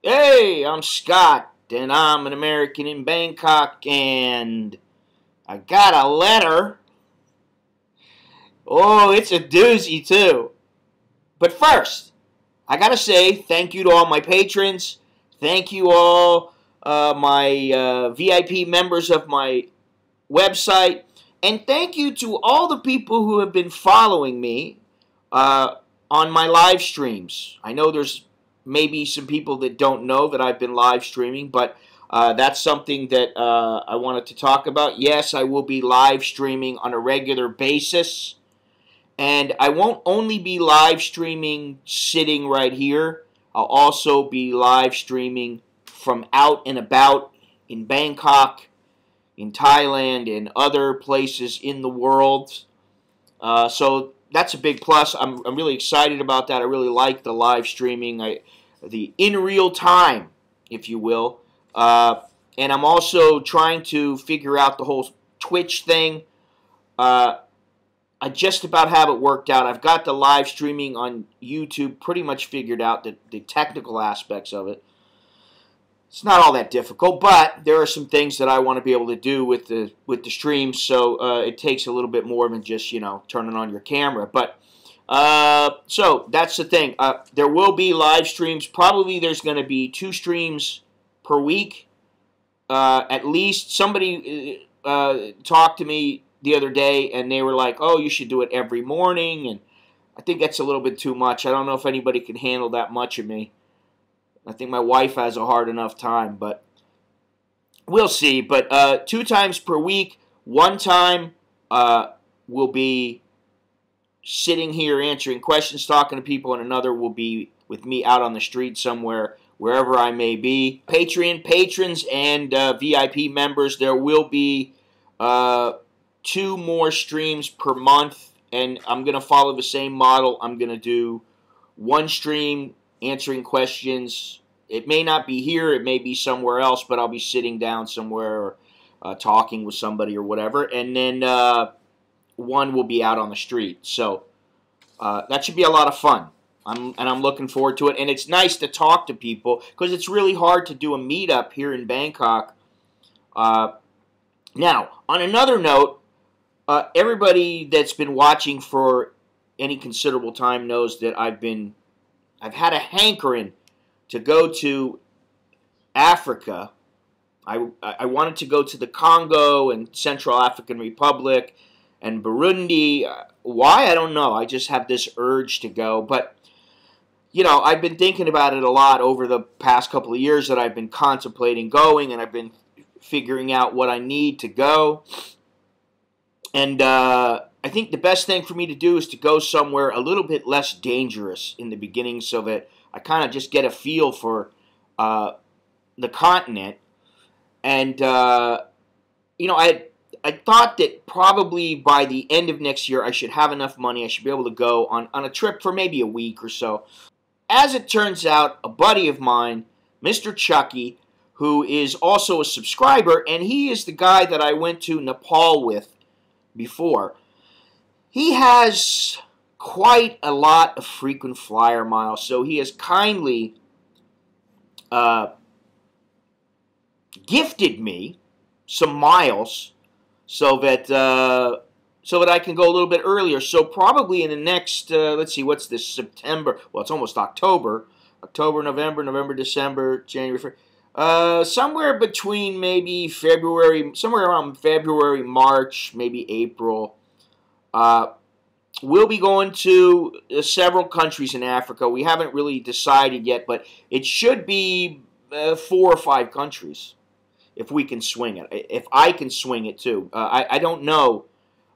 Hey, I'm Scott, and I'm an American in Bangkok, and I got a letter. Oh, it's a doozy, too. But first, I gotta say thank you to all my patrons. Thank you all, my VIP members of my website. And thank you to all the people who have been following me uh, on my live streams. I know there's maybe some people that don't know that I've been live streaming, but that's something that I wanted to talk about. Yes, I will be live streaming on a regular basis. And I won't only be live streaming sitting right here. I'll also be live streaming from out and about in Bangkok, in Thailand, and other places in the world. So that's a big plus. I'm really excited about that. I really like the live streaming, the in real time, if you will. And I'm also trying to figure out the whole Twitch thing. I just about have it worked out. I've got the live streaming on YouTube pretty much figured out, the technical aspects of it. It's not all that difficult, but there are some things that I want to be able to do with the stream, so it takes a little bit more than just, turning on your camera. But so that's the thing. There will be live streams. Probably there's going to be 2 streams per week, at least. Somebody talked to me the other day, and they were like, "Oh, you should do it every morning," and I think that's a little bit too much. I don't know if anybody can handle that much of me. I think my wife has a hard enough time, but we'll see. But 2 times per week, one time will be sitting here answering questions, talking to people, and another will be with me out on the street somewhere, wherever I may be. Patreon patrons and VIP members, there will be 2 more streams per month, and I'm going to follow the same model. I'm going to do 1 stream answering questions. It may not be here, it may be somewhere else, but I'll be sitting down somewhere or talking with somebody or whatever, and then 1 will be out on the street. So that should be a lot of fun. I'm looking forward to it, and it's nice to talk to people, because it's really hard to do a meetup here in Bangkok. Now, on another note, everybody that's been watching for any considerable time knows that I've had a hankering to go to Africa. I wanted to go to the Congo and Central African Republic and Burundi. Why? I don't know. I just have this urge to go. But, I've been thinking about it a lot over the past couple of years that I've been contemplating going, and I've been figuring out what I need to go. And I think the best thing for me to do is to go somewhere a little bit less dangerous in the beginning, so that I kind of just get a feel for the continent. And, I thought that probably by the end of next year I should have enough money. I should be able to go on a trip for maybe a week or so. As it turns out, a buddy of mine, Mr. Chucky, who is also a subscriber, and he is the guy that I went to Nepal with before, he has quite a lot of frequent flyer miles, so he has kindly gifted me some miles so that I can go a little bit earlier. So probably in the next, let's see, what's this, September? Well, it's almost October. October, November, December, January, somewhere between maybe February, somewhere around February, March, maybe April. We'll be going to several countries in Africa. We haven't really decided yet, but it should be 4 or 5 countries if we can swing it. If I can swing it too. I don't know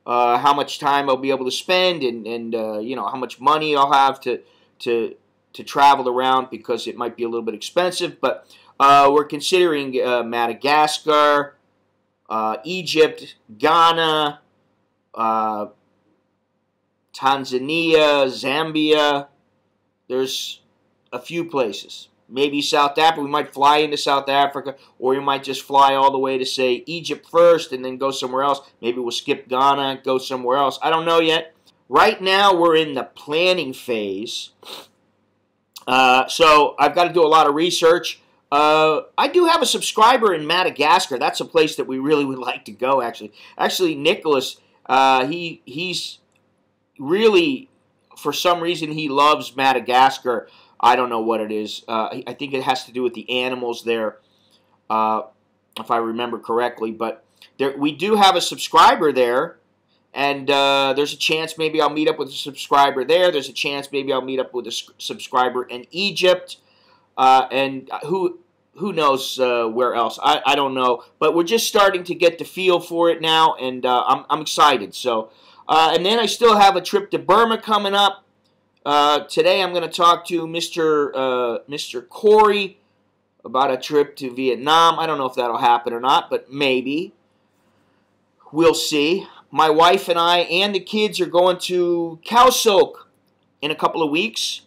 how much time I'll be able to spend, and how much money I'll have to travel around, because it might be a little bit expensive. But we're considering Madagascar, Egypt, Ghana, Tanzania, Zambia. There's a few places. Maybe South Africa. We might fly into South Africa, or we might just fly all the way to, say, Egypt first and then go somewhere else. Maybe we'll skip Ghana, go somewhere else. I don't know yet. Right now, we're in the planning phase So I've got to do a lot of research. I do have a subscriber in Madagascar. That's a place that we really would like to go, actually. Nicholas, he's really, for some reason, he loves Madagascar. I don't know what it is. I think it has to do with the animals there, if I remember correctly. But we do have a subscriber there, and there's a chance maybe I'll meet up with a subscriber there. There's a chance maybe I'll meet up with a subscriber in Egypt, and who knows where else? I don't know. But we're just starting to get the feel for it now, and I'm excited. So, and then I still have a trip to Burma coming up. Today I'm going to talk to Mr. Corey about a trip to Vietnam. I don't know if that'll happen or not, but maybe. We'll see. My wife and I and the kids are going to Khao Sok in a couple of weeks.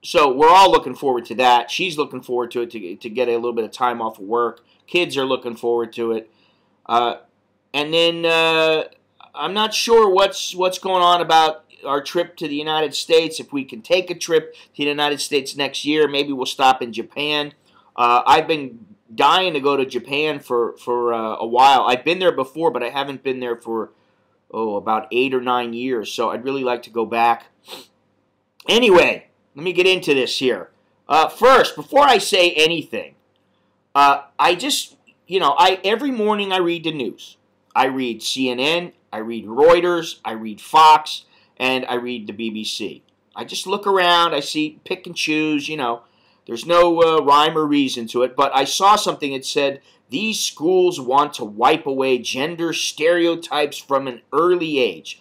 So we're all looking forward to that. She's looking forward to it to get a little bit of time off of work. Kids are looking forward to it. And then I'm not sure what's going on about our trip to the United States. If we can take a trip to the United States next year, maybe we'll stop in Japan. I've been dying to go to Japan for a while. I've been there before, but I haven't been there for about 8 or 9 years. So I'd really like to go back. Anyway, let me get into this here. First, before I say anything, I just, every morning I read the news. I read CNN, I read Reuters, I read Fox, and I read the BBC. I just look around, I see, pick and choose, There's no rhyme or reason to it, but I saw something that said, these schools want to wipe away gender stereotypes from an early age.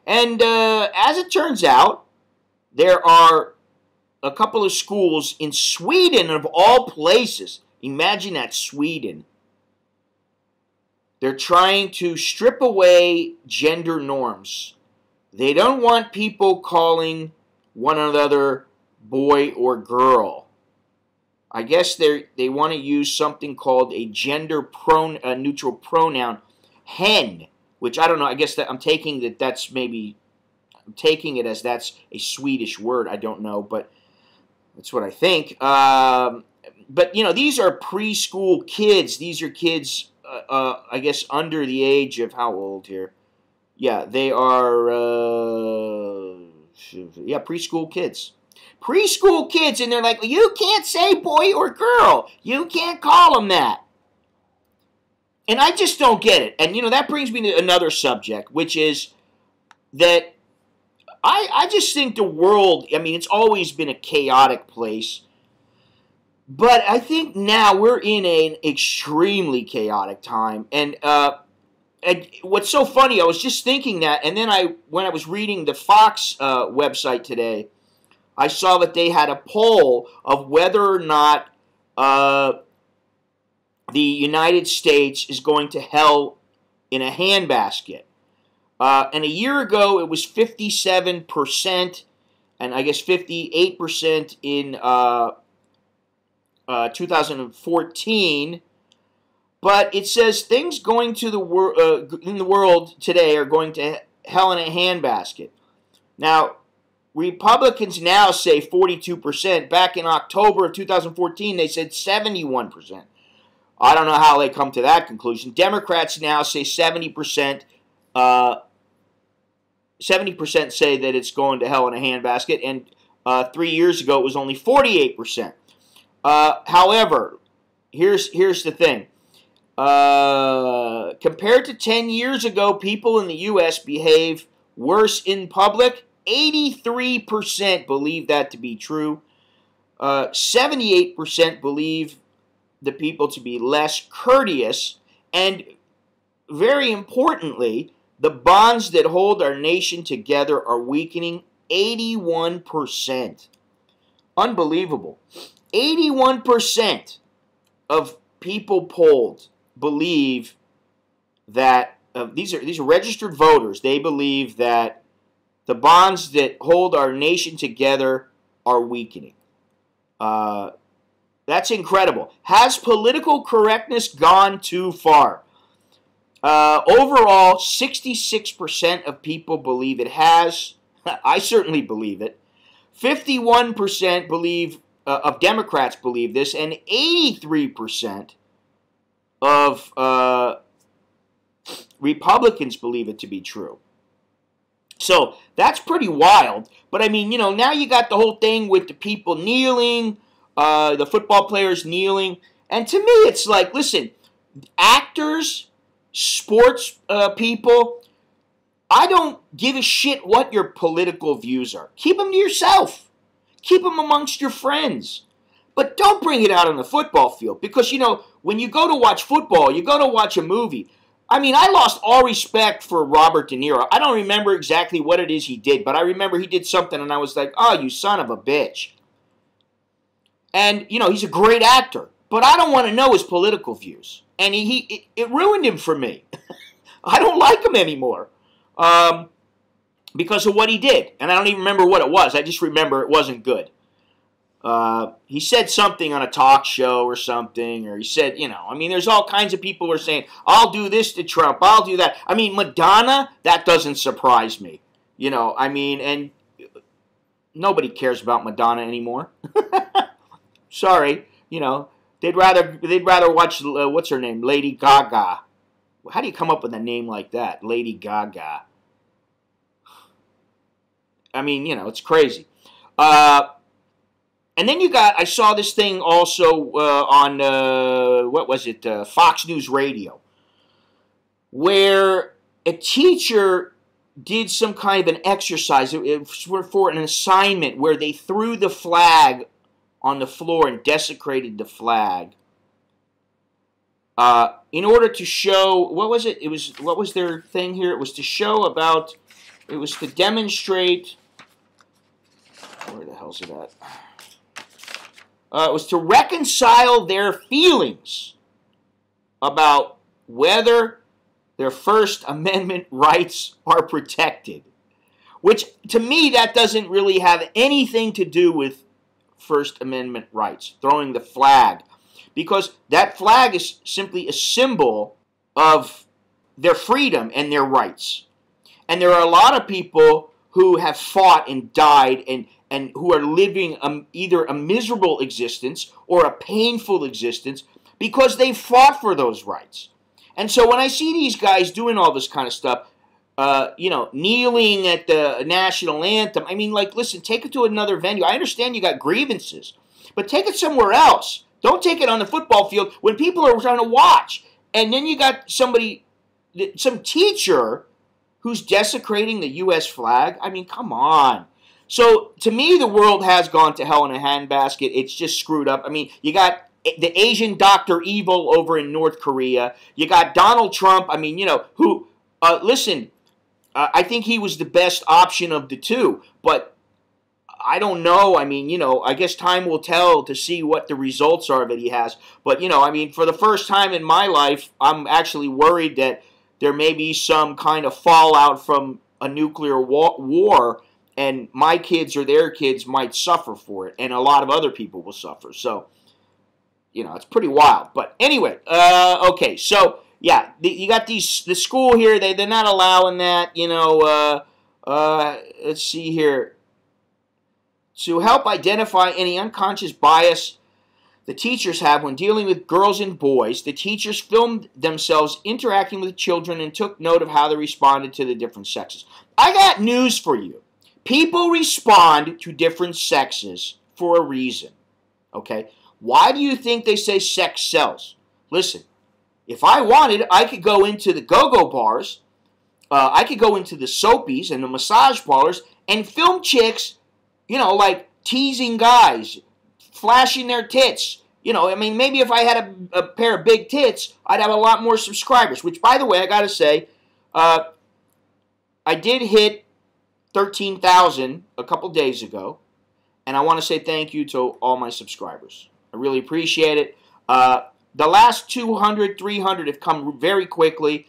And as it turns out, there are a couple of schools in Sweden, of all places. Imagine that, Sweden. They're trying to strip away gender norms. They don't want people calling one another boy or girl. I guess they want to use something called a gender neutral pronoun, hen, which I don't know. I guess that I'm taking it as that's a Swedish word. I don't know, but that's what I think. But these are preschool kids. These are kids, I guess, under the age of how old here? Yeah, they are. Preschool kids. Preschool kids, and they're like, you can't say boy or girl. You can't call them that. And I just don't get it. And, that brings me to another subject, which is that I just think the world, it's always been a chaotic place. But I think now we're in an extremely chaotic time. And what's so funny, I was just thinking that, and then when I was reading the Fox website today, I saw that they had a poll of whether or not the United States is going to hell in a handbasket. And a year ago, it was 57%, and I guess 58% in 2014. But it says things going to in the world today are going to hell in a handbasket. Now, Republicans now say 42%. Back in October of 2014, they said 71%. I don't know how they come to that conclusion. Democrats now say 70%. 70% say that it's going to hell in a handbasket, and 3 years ago it was only 48%. However, here's the thing. Compared to 10 years ago, people in the U.S. behave worse in public. 83% believe that to be true. 78% believe the people to be less courteous. And very importantly, the bonds that hold our nation together are weakening. 81%. Unbelievable. 81% of people polled believe that, these are registered voters, they believe that the bonds that hold our nation together are weakening. That's incredible. Has political correctness gone too far? Overall, 66% of people believe it has. I certainly believe it. 51% believe of Democrats believe this, and 83% of Republicans believe it to be true. So that's pretty wild. But I mean, now you got the whole thing with the people kneeling, the football players kneeling. And to me, it's like, listen, actors, sports people, I don't give a shit what your political views are. Keep them to yourself. Keep them amongst your friends. But don't bring it out on the football field. Because, when you go to watch football, you go to watch a movie. I mean, I lost all respect for Robert De Niro. I don't remember exactly what it is he did, but I remember he did something, and I was like, oh, you son of a bitch. And, he's a great actor, but I don't want to know his political views. And it ruined him for me. I don't like him anymore because of what he did. And I don't even remember what it was. I just remember it wasn't good. He said something on a talk show or something, or he said, I mean, there's all kinds of people who are saying, I'll do this to Trump, I'll do that. I mean, Madonna, that doesn't surprise me. I mean, and nobody cares about Madonna anymore. Sorry, they'd rather watch, what's her name, Lady Gaga. How do you come up with a name like that, Lady Gaga? I mean, it's crazy. And then I saw this thing also on, what was it, Fox News Radio, where a teacher did some kind of an exercise. It was for an assignment where they threw the flag on the floor and desecrated the flag in order to show, what was it? What was their thing here? It was to demonstrate, where the hell's it at? It was to reconcile their feelings about whether their First Amendment rights are protected. Which, to me, that doesn't really have anything to do with First Amendment rights, throwing the flag. Because that flag is simply a symbol of their freedom and their rights. And there are a lot of people who have fought and died and who are living either a miserable existence or a painful existence because they fought for those rights. And so when I see these guys doing all this kind of stuff, kneeling at the national anthem, I mean, like, listen, take it to another venue. I understand you got grievances, but take it somewhere else. Don't take it on the football field when people are trying to watch. And then you got some teacher who's desecrating the U.S. flag. I mean, come on. So, to me, the world has gone to hell in a handbasket. It's just screwed up. I mean, you got the Asian Dr. Evil over in North Korea. You got Donald Trump, I mean, who, listen, I think he was the best option of the two. But I don't know. I mean, I guess time will tell to see what the results are that he has. But, I mean, for the first time in my life, I'm actually worried that there may be some kind of fallout from a nuclear war, and my kids or their kids might suffer for it, and a lot of other people will suffer. So, it's pretty wild. But anyway, okay, so, yeah, you got the school here, they're not allowing that, let's see here. To help identify any unconscious bias the teachers have when dealing with girls and boys, the teachers filmed themselves interacting with children and took note of how they responded to the different sexes. I got news for you. People respond to different sexes for a reason, okay? Why do you think they say sex sells? Listen, if I wanted, I could go into the go-go bars, I could go into the soapies and the massage parlors and film chicks, like teasing guys, flashing their tits. I mean, maybe if I had a pair of big tits, I'd have a lot more subscribers, which, by the way, I got to say, I did hit 13,000 a couple days ago, and I want to say thank you to all my subscribers. I really appreciate it. The last 200, 300 have come very quickly,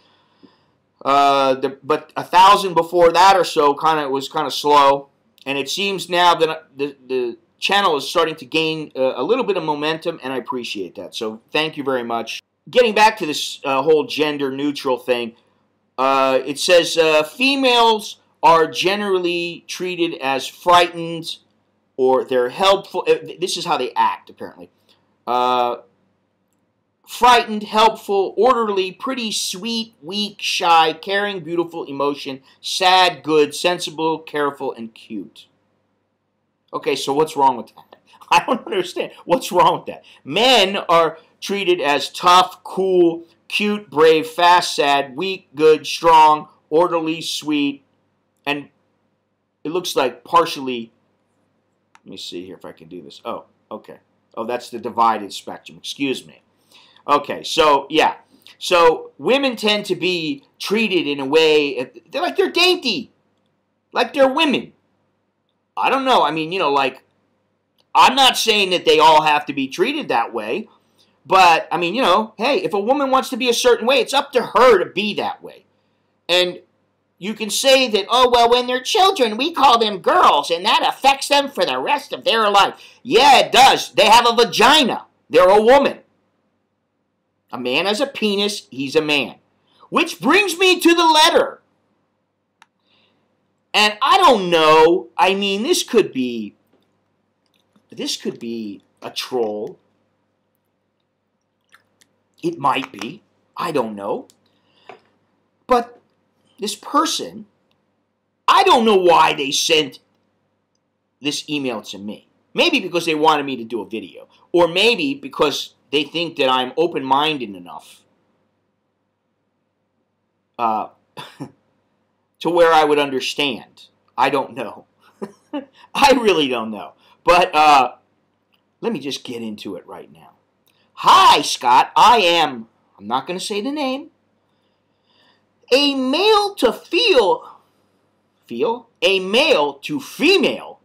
but 1,000 before that or so was kind of slow, and it seems now that the channel is starting to gain a little bit of momentum, and I appreciate that. So thank you very much. Getting back to this whole gender-neutral thing, it says females are generally treated as frightened or they're helpful. This is how they act, apparently. Frightened, helpful, orderly, pretty, sweet, weak, shy, caring, beautiful, emotion, sad, good, sensible, careful, and cute. Okay, so what's wrong with that? I don't understand. What's wrong with that? Men are treated as tough, cool, cute, brave, fast, sad, weak, good, strong, orderly, sweet, and it looks like partially. Let me see here if I can do this. Oh, okay. Oh, that's the divided spectrum. Excuse me. Okay, so, yeah. So, women tend to be treated in a way, they're dainty. Like they're women. I don't know. I mean, like, I'm not saying that they all have to be treated that way. But, I mean, hey, if a woman wants to be a certain way, it's up to her to be that way. And you can say that, oh, well, when they're children, we call them girls, and that affects them for the rest of their life. Yeah, it does. They have a vagina. They're a woman. A man has a penis. He's a man. Which brings me to the letter. And I don't know. I mean, this could be a troll. It might be. I don't know. But this person, I don't know why they sent this email to me. Maybe because they wanted me to do a video. Or maybe because they think that I'm open-minded enough to where I would understand. I don't know. I really don't know. But let me just get into it right now. Hi, Scott. I'm not going to say the name, a male to a male to female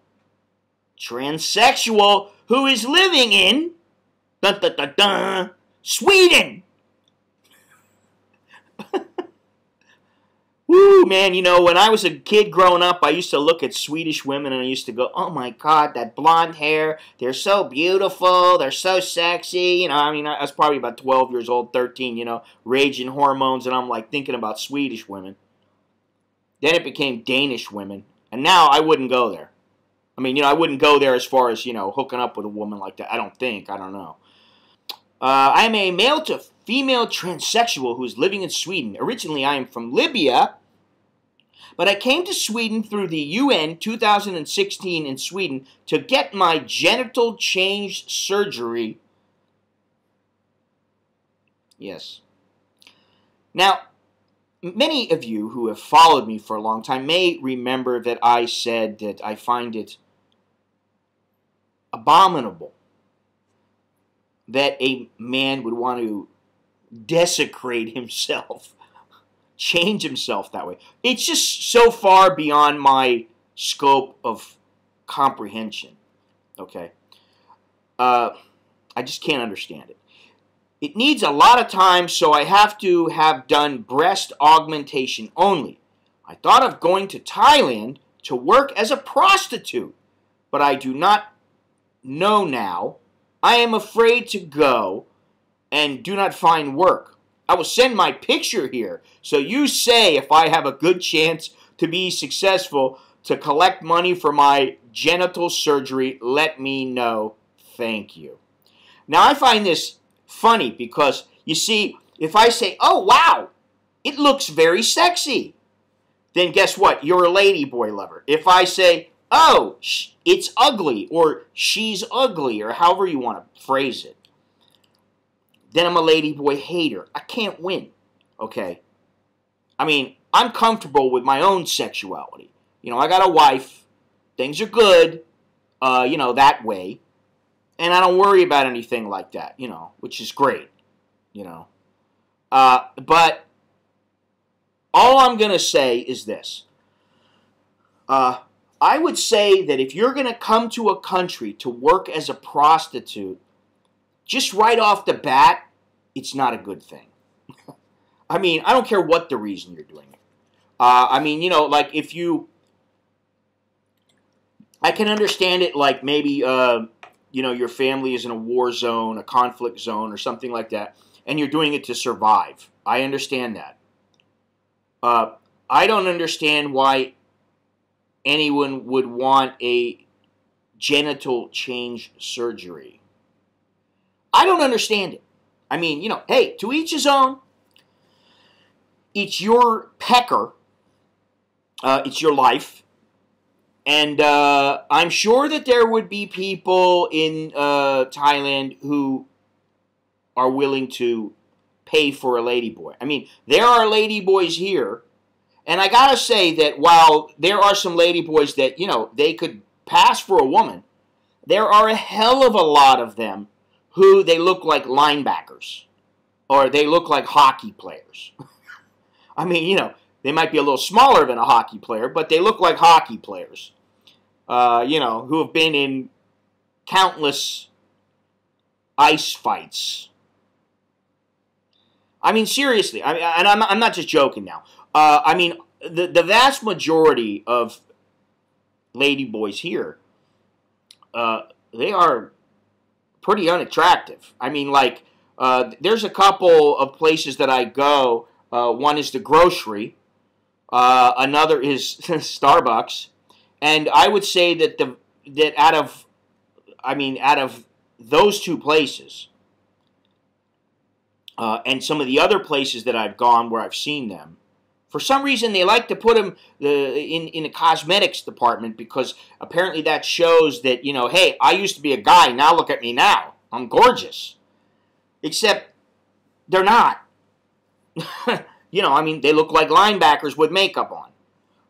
transsexual who is living in Sweden. Woo, man, when I was a kid growing up, I used to look at Swedish women and I used to go, oh my God, that blonde hair, they're so beautiful, they're so sexy. I mean, I was probably about 12 years old, 13, raging hormones, and I'm like thinking about Swedish women. Then it became Danish women, and now I wouldn't go there. I mean, I wouldn't go there as far as, hooking up with a woman like that. I don't know. I'm a male to female transsexual who is living in Sweden. Originally, I am from Libya, but I came to Sweden through the UN 2016 in Sweden to get my genital change surgery. Yes. Now, many of you who have followed me for a long time may remember that I said that I find it abominable that a man would want to desecrate himself, change himself that way. It's just so far beyond my scope of comprehension, okay? I just can't understand it. It needs a lot of time, so I have to have done breast augmentation only. I thought of going to Thailand to work as a prostitute, but I do not know now. I am afraid to go and do not find work. I will send my picture here. So you say if I have a good chance to be successful to collect money for my genital surgery, let me know. Thank you. Now I find this funny because, you see, if I say, oh wow, it looks very sexy, then guess what? You're a ladyboy lover. If I say, oh, it's ugly, or she's ugly, or however you want to phrase it, then I'm a ladyboy hater. I can't win, okay? I mean, I'm comfortable with my own sexuality. I got a wife, things are good, that way, and I don't worry about anything like that, which is great, But all I'm going to say is this. I would say that if you're going to come to a country to work as a prostitute, just right off the bat, it's not a good thing. I mean, I don't care what the reason you're doing it. I mean, like if you, I can understand it like maybe, your family is in a war zone, a conflict zone, or something like that, and you're doing it to survive. I understand that. I don't understand why anyone would want a genital change surgery. I don't understand it. I mean, you know, hey, to each his own. It's your pecker. It's your life. And I'm sure that there would be people in Thailand who are willing to pay for a ladyboy. I mean, there are ladyboys here. And I gotta say that while there are some ladyboys that, you know, they could pass for a woman, there are a hell of a lot of them who they look like linebackers. Or they look like hockey players. I mean, you know, they might be a little smaller than a hockey player, but they look like hockey players. You know, who have been in countless ice fights. I mean, seriously, and I'm not just joking now. I mean, the vast majority of ladyboys here, they are pretty unattractive. I mean, like, there's a couple of places that I go. One is the grocery. Another is Starbucks. And I would say that out of those two places, and some of the other places that I've gone where I've seen them, for some reason they like to put them in the cosmetics department because apparently that shows that, you know, hey, I used to be a guy, now look at me now. I'm gorgeous. Except they're not. You know, I mean, they look like linebackers with makeup on.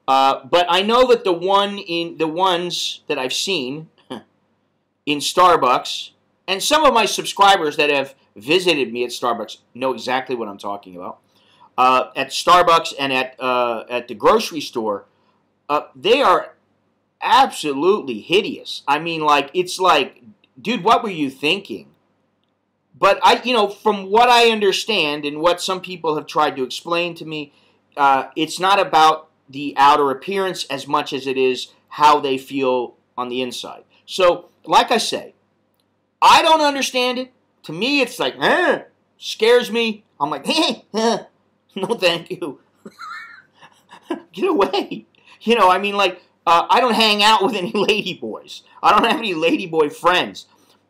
But I know that the ones that I've seen in Starbucks, and some of my subscribers that have visited me at Starbucks know exactly what I'm talking about. At Starbucks and at the grocery store, they are absolutely hideous. I mean, like, it's like, dude, what were you thinking? But you know, from what I understand and what some people have tried to explain to me, it's not about the outer appearance as much as it is how they feel on the inside. So, like I say, I don't understand it. To me, it's like, scares me. I'm like, no thank you. Get away. You know, I mean, like, I don't hang out with any ladyboys. I don't have any ladyboy friends.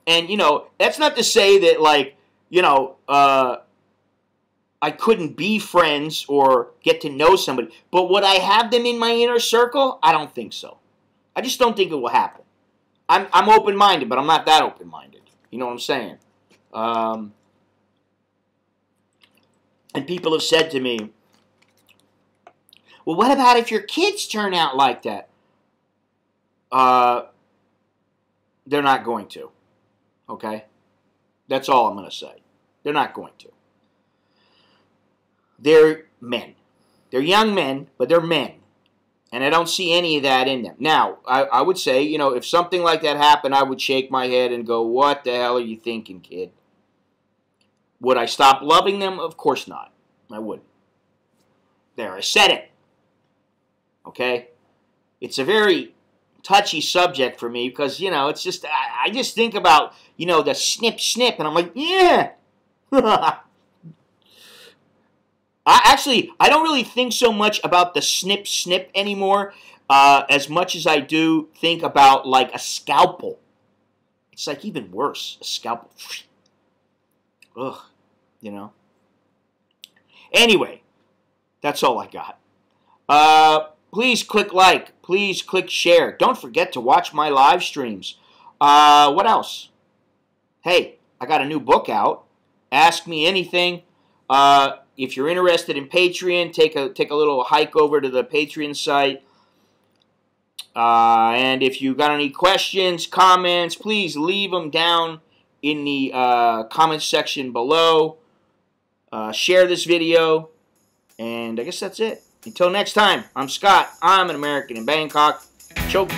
And, you know, that's not to say that, like, you know, I couldn't be friends or get to know somebody. But would I have them in my inner circle? I don't think so. I just don't think it will happen. I'm open-minded, but I'm not that open-minded. You know what I'm saying? And people have said to me, well, what about if your kids turn out like that? They're not going to. Okay? That's all I'm going to say. They're not going to. They're men. They're young men, but they're men. And I don't see any of that in them. Now, I would say, you know, if something like that happened, I would shake my head and go, what the hell are you thinking, kid? Would I stop loving them? Of course not. I wouldn't. There, I said it. Okay? It's a very touchy subject for me because, you know, it's just, I just think about, you know, the snip, snip, and I'm like, yeah. I don't really think so much about the snip, snip anymore as much as I do think about, like, a scalpel. It's, like, even worse, a scalpel. Ugh, you know. Anyway, that's all I got. Please click like. Please click share. Don't forget to watch my live streams. What else? Hey, I got a new book out. Ask Me Anything. If you're interested in Patreon, take a little hike over to the Patreon site. And if you got any questions, comments, please leave them down in the comments section below. Share this video. And I guess that's it. Until next time, I'm Scott. I'm an American in Bangkok. Choke